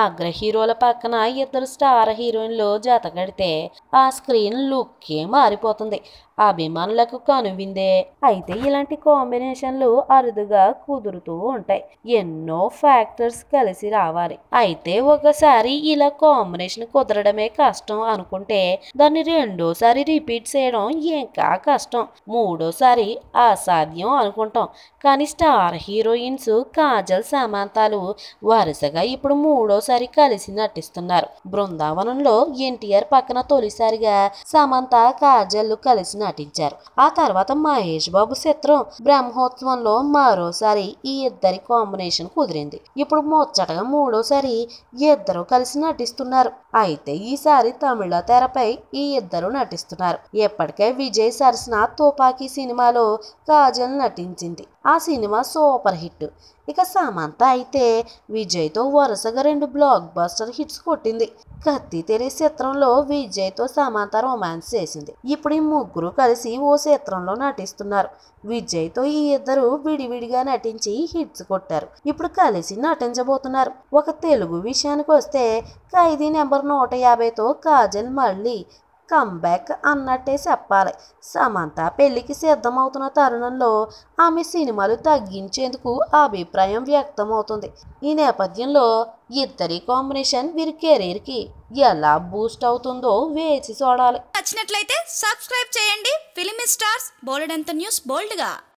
అగ్ర హీరోల పక్కన ఇద్దరు స్టార్ హీరోయిన్లు జత కడితే ఆ స్క్రీన్ లుక్కే మారిపోతుంది. అభిమానులకు కనువిందే. అయితే ఇలాంటి కాంబినేషన్లు అరుదుగా కుదురుతూ ఉంటాయి. ఎన్నో ఫ్యాక్టర్స్ కలిసి రావాలి. అయితే ఒకసారి ఇలా కాంబినేషన్ కుదరడమే కష్టం అనుకుంటే దాన్ని రెండోసారి రిపీట్ చేయడం ఇంకా కష్టం. మూడోసారి అసాధ్యం అనుకుంటాం. కానీ స్టార్ హీరోయిన్స్ కాజల్ సమంతలు వరుసగా ఇప్పుడు మూడోసారి కలిసి నటిస్తున్నారు. బృందావనంలో ఎన్టీఆర్ పక్కన తొలిసారిగా సమంత కాజల్ కలిసి నటించారు. ఆ తర్వాత మహేష్ బాబు చిత్రం బ్రహ్మోత్సవంలో మరోసారి ఈ ఇద్దరి కాంబినేషన్ కుదిరింది. ఇప్పుడు ముచ్చటగా మూడోసారి ఇద్దరు కలిసి నటిస్తున్నారు. అయితే ఈసారి తమిళ తెరపై ఈ ఇద్దరు నటిస్తున్నారు. ఇప్పటికే విజయ్ సరసన తుపాకీ సినిమాలో కాజల్ నటించింది. ఆ సినిమా సూపర్ హిట్. ఇక సమంత అయితే విజయ్తో వరుసగా 2 బ్లాక్ బస్టర్ హిట్స్ కొట్టింది. కత్తి తెరి చిత్రంలో విజయ్తో సమంత రొమాన్స్ చేసింది. ఇప్పుడు ఈ ముగ్గురు కలిసి ఓ చిత్రంలో నటిస్తున్నారు. విజయ్తో ఈ ఇద్దరు విడివిడిగా నటించి హిట్స్ కొట్టారు. ఇప్పుడు కలిసి నటించబోతున్నారు. ఒక తెలుగు విషయానికి వస్తే ఖైదీ నెంబర్ 150తో కాజల్ మళ్ళీ కమ్బ్యాక్ అన్నట్టే చెప్పాలి. సమంత పెళ్లికి సిద్ధమవుతున్న తరుణంలో ఆమె సినిమాలు తగ్గించేందుకు అభిప్రాయం వ్యక్తమవుతుంది. ఈ నేపథ్యంలో ఇద్దరి కాంబినేషన్ వీరి కెరీర్కి ఎలా బూస్ట్ అవుతుందో వేచి చూడాలి. నచ్చినట్లయితే సబ్స్క్రైబ్ చేయండి. ఫిలిమి స్టార్స్ బోల్డ్ అంత న్యూస్ బోల్డ్గా.